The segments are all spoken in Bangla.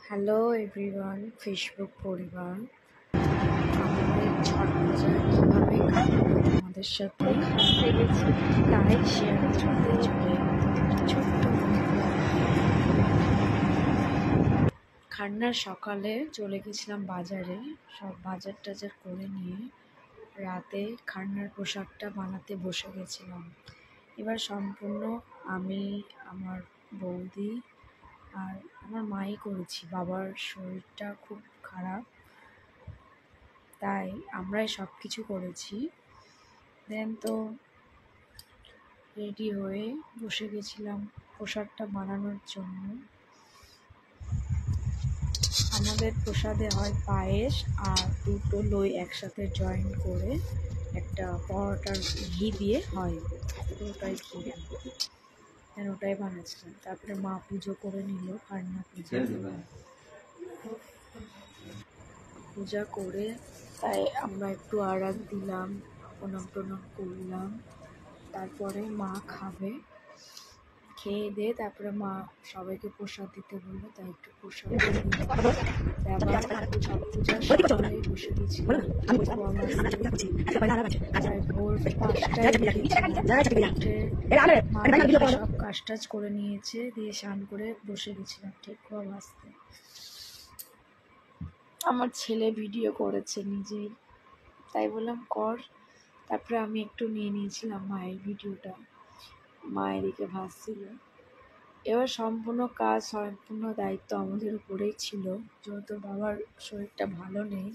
হ্যালো এভরিওয়ান, ফেসবুক পরিবার। আমাদের ছট পূজা কীভাবে কাটলো তোমাদের সাথে তাই শেয়ার করতে চলে ছোট্ট খান্নার সকালে চলে গেছিলাম বাজারে, সব বাজার টাজার করে নিয়ে রাতে খান্নার পোশাকটা বানাতে বসে গেছিলাম। এবার সম্পূর্ণ আমি, আমার বৌদি আর আমার মাই করেছি। বাবার শরীরটা খুব খারাপ, তাই আমরাই সব কিছু করেছি। দেন তো রেডি হয়ে বসে গেছিলাম প্রসাদটা বানানোর জন্য। আমাদের প্রসাদে হয় পায়েস আর দুটো লই একসাথে জয়েন করে একটা পরোটার ঘি দিয়ে হয়, পুরোটাই ঘি দেন, ওটাই বানাচ্ছিলাম। তারপরে মা পুজো করে নিল, খান্না পূজা করে তাই আমরা একটু আরাগ দিলাম, প্রণাম টনাম করলাম। তারপরে মা খাবে, খেয়ে দিয়ে তারপরে মা সবাইকে প্রসাদ দিতে বললো, তাই একটু প্রসাদ সকালে বসে গেছিলাম। ভোর 5টায় সব কাজ টাজ করে নিয়েছে, দিয়ে স্নান করে বসে গেছিলাম ঠিক বাজতে। আমার ছেলে ভিডিও করেছে নিজেই, তাই বললাম কর। তারপরে আমি একটু নিয়ে নিয়েছিলাম মায়ের ভিডিওটা, মা এদিকে ভাসছিল। এবার সম্পূর্ণ কাজ, সম্পূর্ণ দায়িত্ব আমাদের উপরেই ছিল, যেহেতু বাবার শরীরটা ভালো নেই,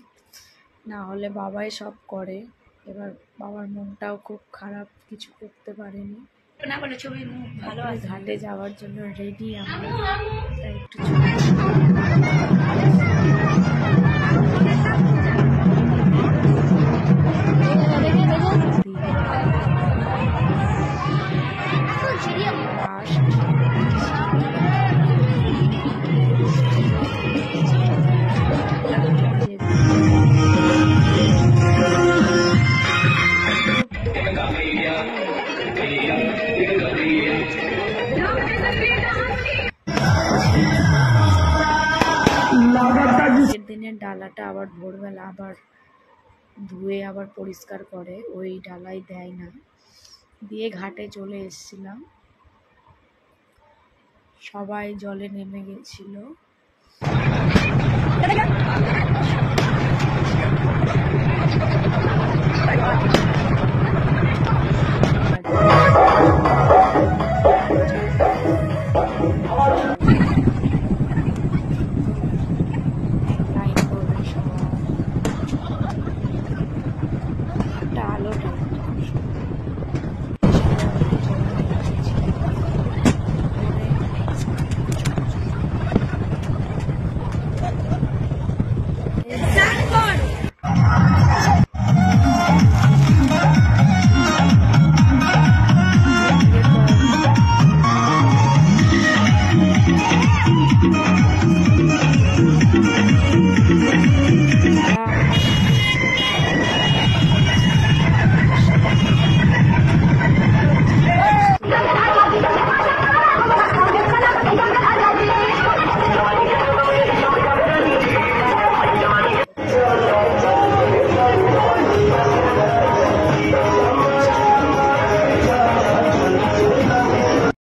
না হলে বাবাই সব করে। এবার বাবার মনটাও খুব খারাপ, কিছু করতে পারেনি। ঘাটে যাওয়ার জন্য রেডি আমরা, তাই একটু দিনের ডালাটা আবার ভোরবেলা আবার ধুয়ে আবার পরিষ্কার করে, ওই ডালাই দেয় না, দিয়ে ঘাটে চলে এসেছিলাম। সবাই জলে নেমে গেছিল।